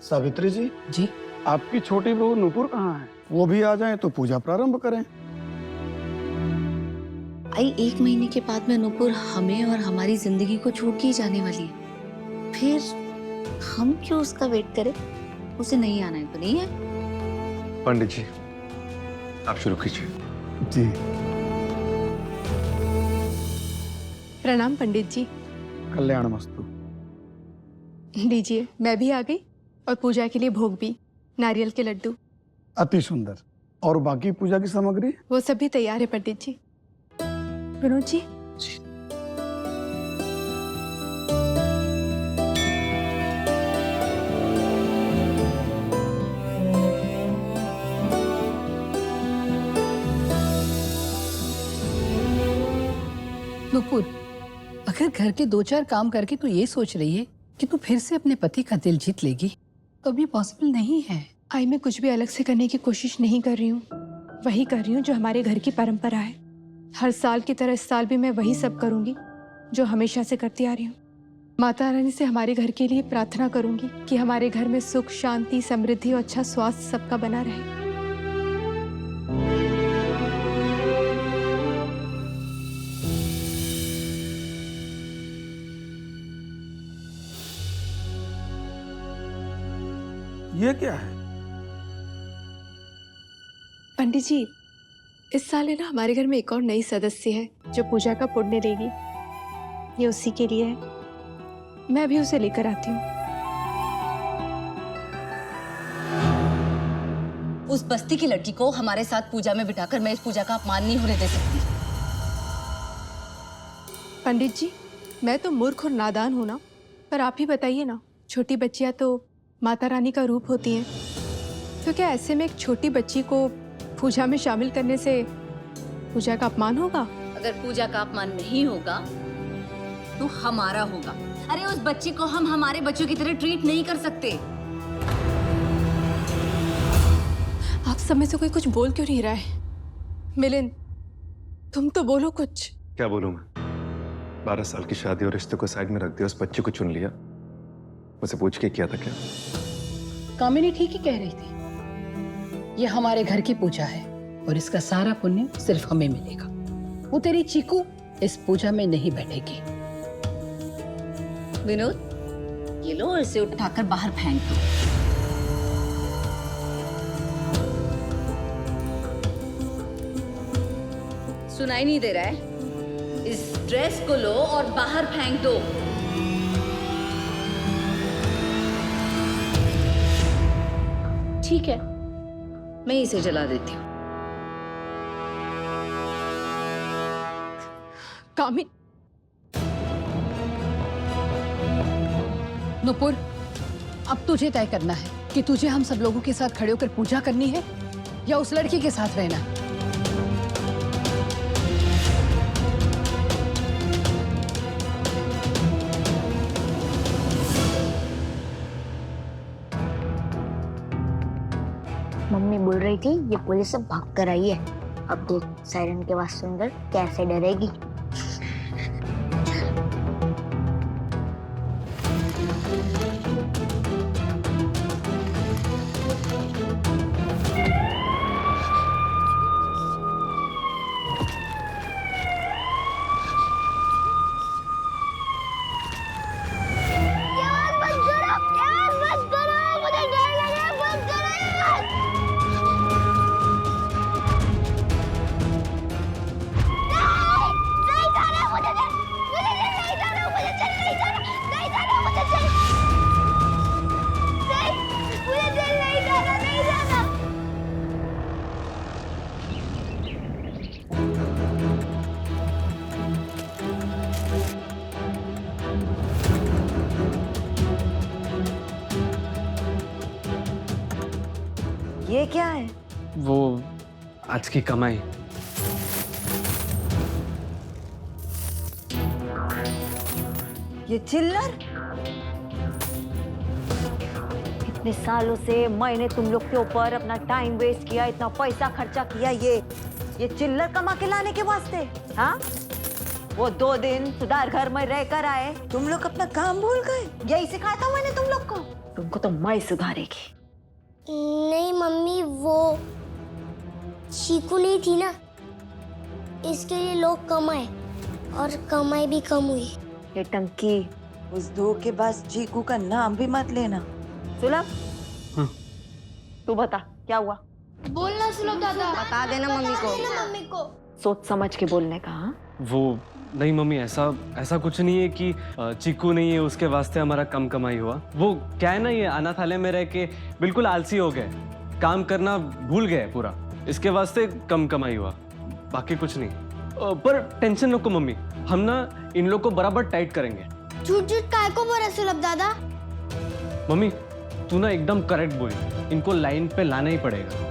सावित्री जी, जी आपकी छोटी बहू नूपुर कहाँ है? वो भी आ जाए तो पूजा प्रारंभ करें। आई 1 महीने के बाद में नूपुर हमें और हमारी जिंदगी को छोड़ के ही जाने वाली है। फिर हम क्यों उसका वेट करें? उसे नहीं आना है तो नहीं है। पंडित जी, आप शुरू कीजिए। जी। प्रणाम पंडित जी। कल्याणमस्तु। लीजिए, मैं भी आ गई और पूजा के लिए भोग भी, नारियल के लड्डू। अति सुंदर। और बाकी पूजा की सामग्री? वो सब भी तैयार है पंडित जी। विनोद जी, नुपुर, अगर घर के 2-4 काम करके तू ये सोच रही है कि तू फिर से अपने पति का दिल जीत लेगी, तो अभी पॉसिबल नहीं है। आई मैं कुछ भी अलग से करने की कोशिश नहीं कर रही हूँ। वही कर रही हूँ जो हमारे घर की परंपरा है। हर साल की तरह इस साल भी मैं वही सब करूंगी जो हमेशा से करती आ रही हूँ। माता रानी से हमारे घर के लिए प्रार्थना करूंगी कि हमारे घर में सुख, शांति, समृद्धि और अच्छा स्वास्थ्य सबका बना रहे। ये क्या है? पंडित जी, इस साल है ना हमारे घर में एक और नई सदस्य है जो पूजा का पुण्य लेगी। ये उसी के लिए है। मैं अभी उसे लेकर आती हूँ। उस बस्ती की लड़की को हमारे साथ पूजा में बिठाकर मैं इस पूजा का अपमान नहीं होने दे सकती। पंडित जी, मैं तो मूर्ख और नादान हूं ना, पर आप ही बताइए ना, छोटी बच्चियां तो माता रानी का रूप होती हैं, तो क्या ऐसे में एक छोटी बच्ची को पूजा में शामिल करने से पूजा का अपमान होगा? अगर पूजा का अपमान नहीं होगा तो हमारा होगा। अरे उस बच्ची को हम हमारे बच्चों की तरह ट्रीट नहीं कर सकते। आप सब में से कोई कुछ बोल क्यों नहीं रहा है? मिलिंद, तुम तो बोलो कुछ। क्या बोलूं मैं? 12 साल की शादी और रिश्ते को साइड में रख दिया, उस बच्चे को चुन लिया। मुझसे पूछ के किया था क्या? कामिनी ठीक ही कह रही थी। ये हमारे घर की पूजा है और इसका सारा पुण्य सिर्फ हमें मिलेगा। वो तेरी चीकू इस पूजा में नहीं बैठेगी। विनोद, ये लो, इसे उठाकर बाहर फेंक दो। सुनाई नहीं दे रहा है? इस ड्रेस को लो और बाहर फेंक दो। ठीक है, मैं इसे जला देती हूँ। कामिनी, नुपुर, अब तुझे तय करना है कि तुझे हम सब लोगों के साथ खड़े होकर पूजा करनी है या उस लड़की के साथ रहना। मम्मी बोल रही थी ये पुलिस से भाग कर आई है। अब देख सायरन के आवाज सुनकर कैसे डरेगी। ये क्या है? वो आज की कमाई। ये चिल्लर? इतने सालों से मैंने तुम लोग के ऊपर अपना टाइम वेस्ट किया, इतना पैसा खर्चा किया, ये चिल्लर कमा के लाने के वास्ते? हाँ, वो 2 दिन सुधार घर में रहकर आए, तुम लोग अपना काम भूल गए। यही सिखाया था मैंने तुम लोग को। तुमको तो मैं सुधारेगी। नहीं मम्मी, वो चीकू नहीं थी ना, इसके लिए लोग कम आए और कमाई भी कम हुई। ये टंकी, उस धोखेबाज चीकू का नाम भी मत लेना। सुलभ, तू बता क्या हुआ? बोलना सुलभ दादा, बता देना मम्मी को। मम्मी को सोच समझ के बोलने का। हाँ? वो नहीं मम्मी, ऐसा कुछ नहीं है कि चीकू नहीं है उसके वास्ते हमारा कम कमाई हुआ। वो क्या है ना, ये अनाथालय में रह के बिल्कुल आलसी हो गए, काम करना भूल गए पूरा, इसके वास्ते कम कमाई हुआ, बाकी कुछ नहीं। पर टेंशन नको मम्मी, हम ना इन लोग को बराबर टाइट करेंगे। झूठ झूठ काय को बोला सुलभ दादा? मम्मी तू ना एकदम करेक्ट बोली, इनको लाइन पे लाना ही पड़ेगा।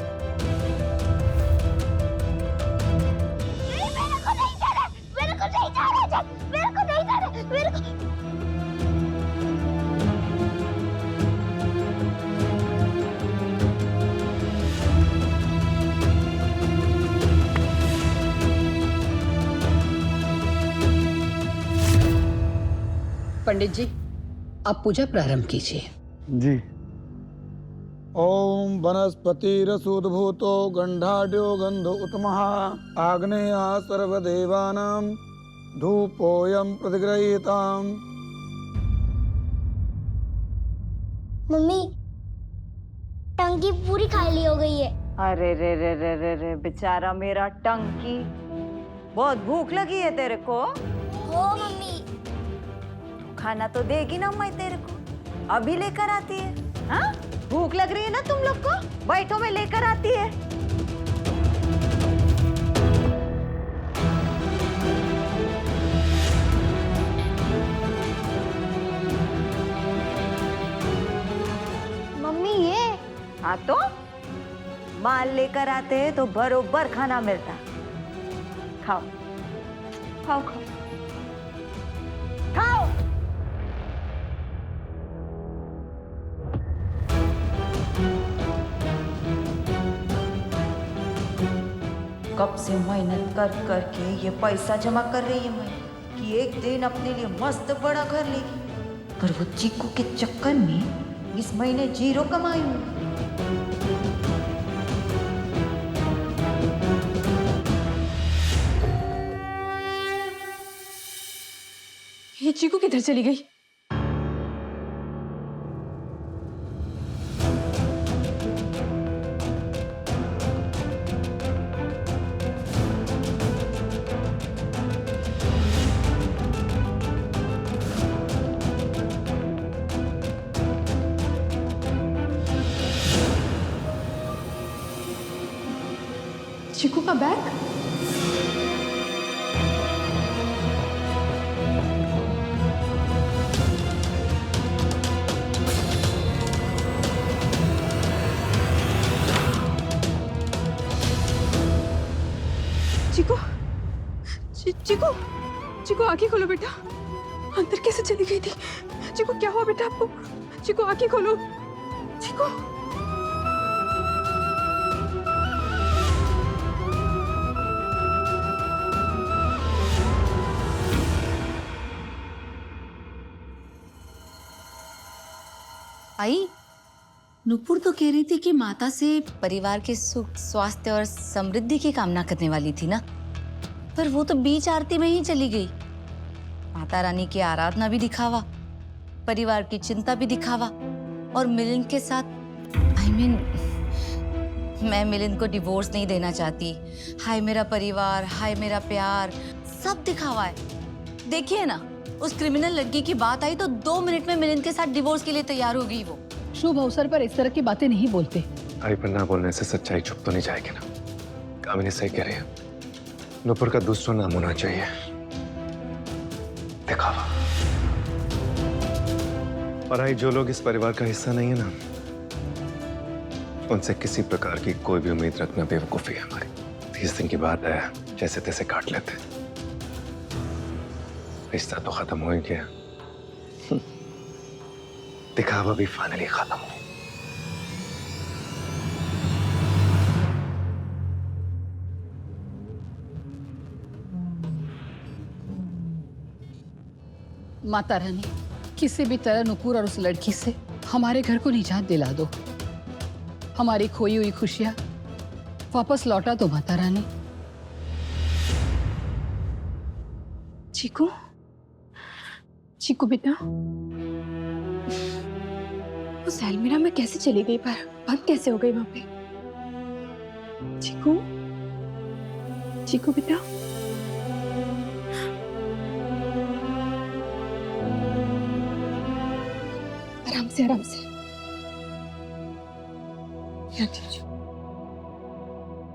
पंडित जी, आप पूजा प्रारंभ कीजिए। जी। ओम वनस्पतिरसुद्भूतो गंधाढ्यो गंधो उत्तमः आग्नेया सर्वदेवानां धूपोऽयं प्रतिगृहीताम्। मम्मी, टंकी पूरी खाली हो गई है। अरे रे रे रे रे रे, बेचारा मेरा टंकी, बहुत भूख लगी है तेरे को? हो मम्मी। खाना तो देगी ना मैं तेरे को, अभी लेकर आती है। हाँ? भूख लग रही है ना तुम लोग को? बैठो, मैं लेकर आती है। मम्मी ये हाँ तो माल लेकर आते हैं तो बरोबर खाना मिलता। खाओ खाओ खाओ खाओ। कब से मेहनत कर करके ये पैसा जमा कर रही है मैं कि एक दिन अपने लिए मस्त बड़ा घर लेगी, पर वो चीकू के चक्कर में इस महीने 0 कमाई हुई। ये चीकू किधर चली गई? चीकू का बैग? चीकू, चीकू, चीकू आंखें खोलो बेटा। अंदर कैसे चली गई थी? चीकू क्या हुआ बेटा आपको? चीकू आंखें खोलो। चीकू। आई, नुपुर तो कह रही थी कि माता से परिवार के सुख, स्वास्थ्य और समृद्धि की कामना करने वाली थी ना, पर वो तो बीच आरती में ही चली गई। माता रानी की आराधना भी दिखावा, परिवार की चिंता भी दिखावा, और मिलिंद के साथ मैं मिलिंद को डिवोर्स नहीं देना चाहती। हाय मेरा परिवार, हाय मेरा प्यार, सब दिखावा है। देखिए ना, उस क्रिमिनल लड़की की बात आई तो 2 मिनट में मिलिंद के साथ डिवोर्स के लिए तैयार हो गई वो। शुभ अवसर पर इस तरह की बातें नहीं बोलते। आई पर ना बोलने से सच्चाई छुप तो नहीं जाएगी ना। कामिनी सही कह रही है, नुपुर का दूसरा नाम होना चाहिए दिखावा। और आई, जो लोग इस परिवार का हिस्सा नहीं है ना, उनसे किसी प्रकार की कोई भी उम्मीद रखना बेवकूफी है हमारी। 30 दिन की बात है, जैसे तैसे काट लेते। रिश्ता तो खत्म हो ही गया, दिखावा भी फाइनली खत्म हो। माता रानी, किसी भी तरह नुपुर और उस लड़की से हमारे घर को निजात दिला दो। हमारी खोई हुई खुशियां वापस लौटा दो माता रानी। चीकू, चीकू बेटा, उस अलमीरा में कैसे चली गई? पर बंद कैसे हो गई वहां पे? चीकू, चीकू बेटा, आराम से, आराम से।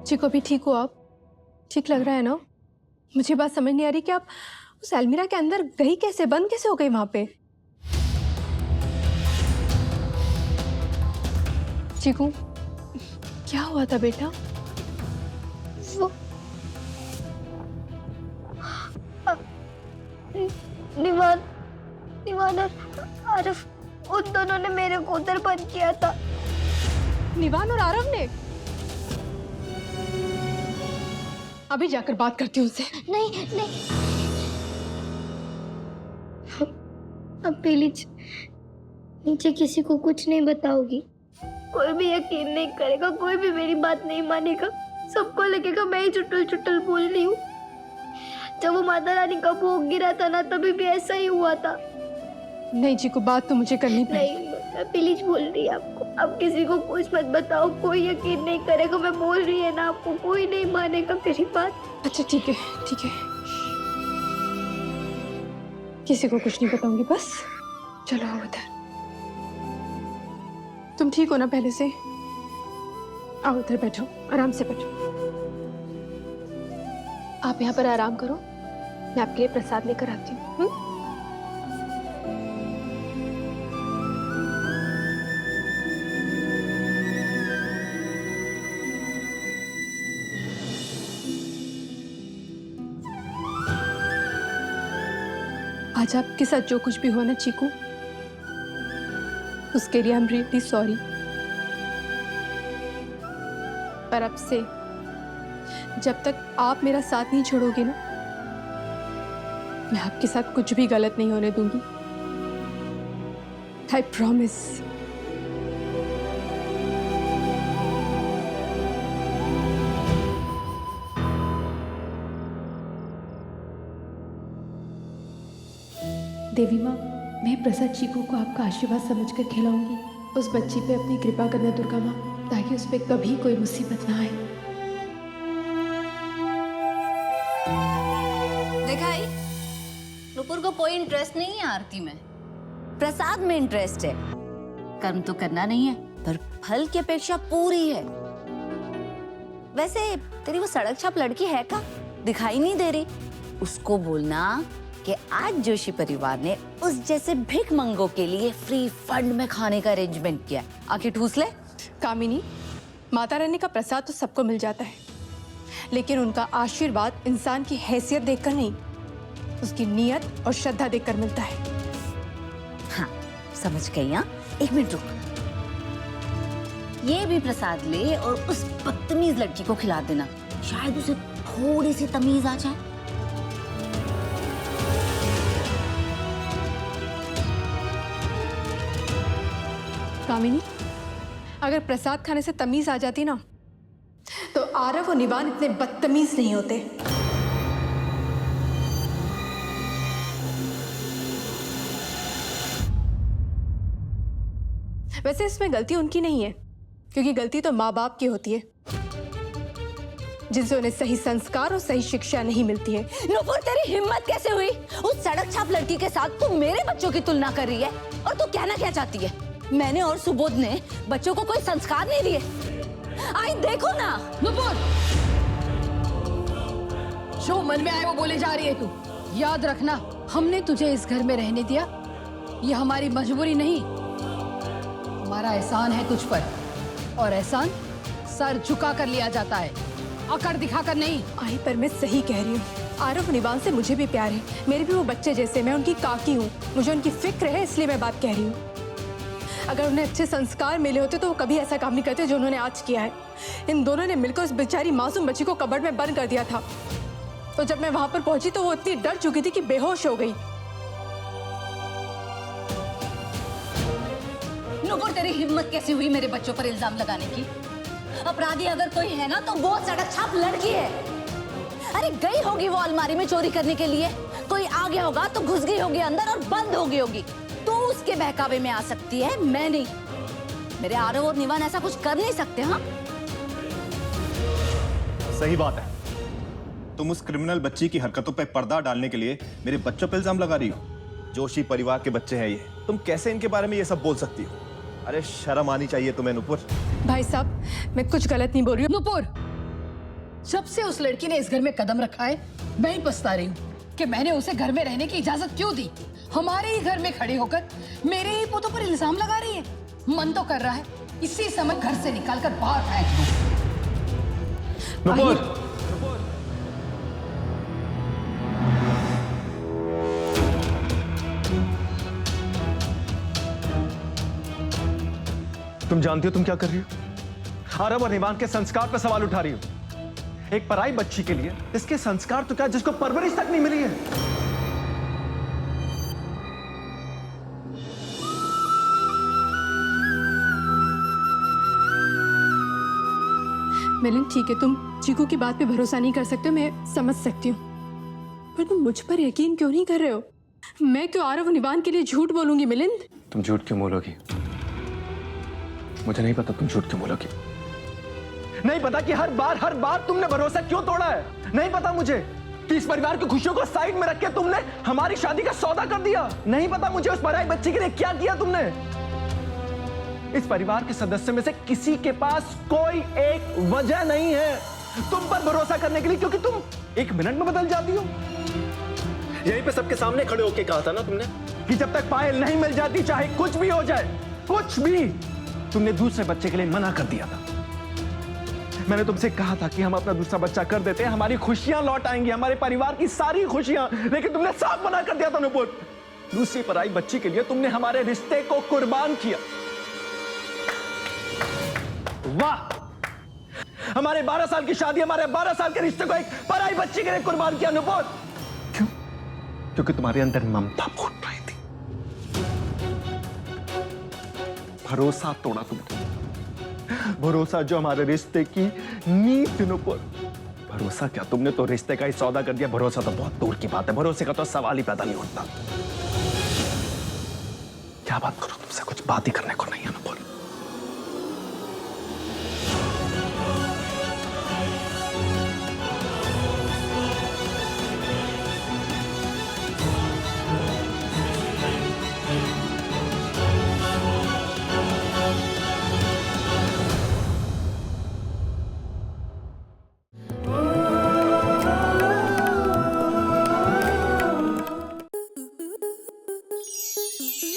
चीकू अभी ठीक हो आप? ठीक लग रहा है ना? मुझे बात समझ नहीं आ रही कि आप उस अलमीरा के अंदर गई कैसे, बंद कैसे हो गई वहां पे? चीकू, क्या हुआ था बेटा? वो निवान, निवान और आरफ, उन दोनों ने मेरे को उधर बंद किया था। निवान और आरव ने? अभी जाकर बात करती हूँ उनसे। नहीं नहीं, अब प्लीज नीचे किसी को कुछ नहीं बताओगी। कोई भी यकीन नहीं करेगा, कोई भी मेरी बात नहीं मानेगा। सबको लगेगा मैं ही चुटल चुटल बोल रही हूँ। जब वो माता रानी का भोग गिरा था ना, तभी भी ऐसा ही हुआ था। नहीं चीकू, बात तो मुझे करनी पड़ेगी। नहीं, मैं प्लीज बोल रही है आपको, अब किसी को कुछ मत बताओ। कोई यकीन नहीं करेगा, मैं बोल रही है ना आपको, कोई नहीं मानेगा मेरी बात। अच्छा ठीक है, ठीक है, किसी को कुछ नहीं बताऊंगी बस। चलो आओ उधर। तुम ठीक हो ना पहले से? आओ उधर बैठो, आराम से बैठो। आप यहाँ पर आराम करो, मैं आपके लिए प्रसाद लेकर आती हूँ। आज आपके साथ जो कुछ भी हुआ ना चीकू, उसके लिए आई एम रियली सॉरी। पर अब से जब तक आप मेरा साथ नहीं छोड़ोगे ना, मैं आपके साथ कुछ भी गलत नहीं होने दूंगी। I promise. देवी माँ, मैं प्रसाद चीकू को आपका आशीर्वाद समझकर खिलाऊंगी। उस बच्ची पे अपनी कृपा करना दुर्गा माँ, ताकि उस पे कभी कोई मुसीबत ना आए। दिखाई, नुपुर को कोई इंटरेस्ट नहीं है आरती में, प्रसाद में इंटरेस्ट है। कर्म तो करना नहीं है, पर फल की अपेक्षा पूरी है। वैसे तेरी वो सड़क छाप लड़की है का? दिखाई नहीं दे रही। उसको बोलना कि आज जोशी परिवार ने उस जैसे भिख मंगों के लिए फ्री फंड में खाने का अरेंजमेंट किया। आके ठूस ले। कामिनी, माता रानी का प्रसाद तो सबको मिल जाता है, लेकिन उनका आशीर्वाद इंसान की हैसियत देखकर नहीं, उसकी नियत और श्रद्धा देखकर मिलता है। हाँ, समझ गई। हाँ, एक मिनट रुक। ये भी प्रसाद ले और उस बदतमीज लड़की को खिला देना, शायद उसे थोड़ी सी तमीज आ जाए। कामिनी, अगर प्रसाद खाने से तमीज आ जाती ना, तो आरव और निवान इतने बदतमीज नहीं होते। वैसे इसमें गलती उनकी नहीं है, क्योंकि गलती तो माँ बाप की होती है, जिनसे उन्हें सही संस्कार और सही शिक्षा नहीं मिलती है। नुपुर, तेरी हिम्मत कैसे हुई? उस सड़क छाप लड़की के साथ तू मेरे बच्चों की तुलना कर रही है, और तू कहना क्या चाहती है? मैंने और सुबोध ने बच्चों को कोई संस्कार नहीं दिए। आई देखो ना। नुपुर, जो मन में आए वो बोले जा रही है तू। याद रखना, हमने तुझे इस घर में रहने दिया, ये हमारी मजबूरी नहीं, हमारा एहसान है तुझ पर, और एहसान सर झुका कर लिया जाता है, अकड़ दिखाकर नहीं। आई पर मैं सही कह रही हूँ। आरव निवान से मुझे भी प्यार है, मेरे भी वो बच्चे जैसे, मैं उनकी काकी हूँ, मुझे उनकी फिक्र है, इसलिए मैं बात कह रही हूँ। अगर उन्हें अच्छे संस्कार मिले होते तो वो कभी ऐसा काम नहीं करते जो उन्होंने आज किया है। इन दोनों ने मिलकर उस बेचारी मासूम बच्ची को कबर्ड में बंद कर दिया था, तो जब मैं वहां पर पहुंची तो वो इतनी डर चुकी थी कि बेहोश हो गई। नुपुर, तेरी हिम्मत कैसी हुई मेरे बच्चों पर इल्जाम लगाने की? अपराधी अगर कोई है ना तो वो सड़क छाप लड़की है। अरे गई होगी वो अलमारी में चोरी करने के लिए, कोई आ गया होगा तो घुस गई होगी अंदर और बंद हो गई होगी। तू उसके बहकावे में आ सकती है, मैं नहीं। मेरे आरव और निवान ऐसा कुछ कर नहीं सकते। हाँ, सही बात है। तुम उस क्रिमिनल बच्ची की हरकतों पर पर्दा डालने के लिए मेरे बच्चों पर इल्जाम लगा रही हो। जोशी परिवार के बच्चे हैं ये, तुम कैसे इनके बारे में ये सब बोल सकती हो? अरे शर्म आनी चाहिए तुम्हें नुपुर। भाई साहब, मैं कुछ गलत नहीं बोल रही हूँ। नुपुर, जब से उस लड़की ने इस घर में कदम रखा है, मैं ही पछता रही हूँ कि मैंने उसे घर में रहने की इजाजत क्यों दी। हमारे ही घर में खड़े होकर मेरे ही पोतों पर इल्जाम लगा रही है। मन तो कर रहा है इसी समय घर से निकालकर बाहर फेंक दूं। नुपुर, तुम जानती हो तुम क्या कर रही हो? आरव और निवान के संस्कार पर सवाल उठा रही हो। एक पराई बच्ची के लिए इसके संस्कार तो क्या, जिसको परवरिश तक नहीं मिली है। मिलिंद, ठीक है, तुम चीकू की बात पे भरोसा नहीं कर सकते, मैं समझ सकती हूँ, पर तुम मुझ पर यकीन क्यों नहीं कर रहे हो? मैं क्यों आरव और निवान के लिए झूठ बोलूंगी मिलिंद? तुम झूठ क्यों बोलोगी? मुझे नहीं पता तुम झूठ क्यों बोलोगी। नहीं पता कि हर बार तुमने भरोसा क्यों तोड़ा है। नहीं पता मुझे कि इस परिवार की खुशियों को साइड में रख के तुमने हमारी शादी का सौदा कर दिया। नहीं पता मुझे उस पराई बच्ची के लिए क्या किया तुमने। इस परिवार के सदस्य में से किसी के पास कोई एक वजह नहीं है तुम पर भरोसा करने के लिए, क्योंकि तुम एक मिनट में बदल जाती हो। यहीं पे सबके सामने खड़े होके कहा था ना तुमने कि जब तक पायल नहीं मिल जाती, चाहे कुछ भी हो जाए, कुछ भी। तुमने दूसरे बच्चे के लिए मना कर दिया था। मैंने तुमसे कहा था कि हम अपना दूसरा बच्चा कर देते हैं, हमारी खुशियां लौट आएंगी, हमारे परिवार की सारी खुशियां, लेकिन तुमने साफ मना कर दिया था नुपुर। दूसरी पराई बच्ची के लिए तुमने हमारे रिश्ते को कुर्बान किया। वाह, हमारे 12 साल की शादी, हमारे 12 साल के रिश्ते को एक पराई बच्ची के लिए कुर्बान किया नुपुर। क्यों? क्योंकि तुम्हारे अंदर ममता फूट रही थी। भरोसा तोड़ा तुमने, भरोसा जो हमारे रिश्ते की नींव थी नुपुर। भरोसा क्या, तुमने तो रिश्ते का ही सौदा कर दिया। भरोसा तो बहुत दूर की बात है, भरोसे का तो सवाल ही पैदा नहीं उठता। क्या बात करो, तुमसे कुछ बात ही करने को नहीं है नुपुर।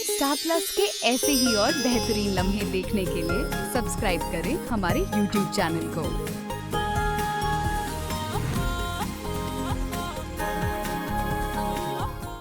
स्टार प्लस के ऐसे ही और बेहतरीन लम्हे देखने के लिए सब्सक्राइब करें हमारे YouTube चैनल को।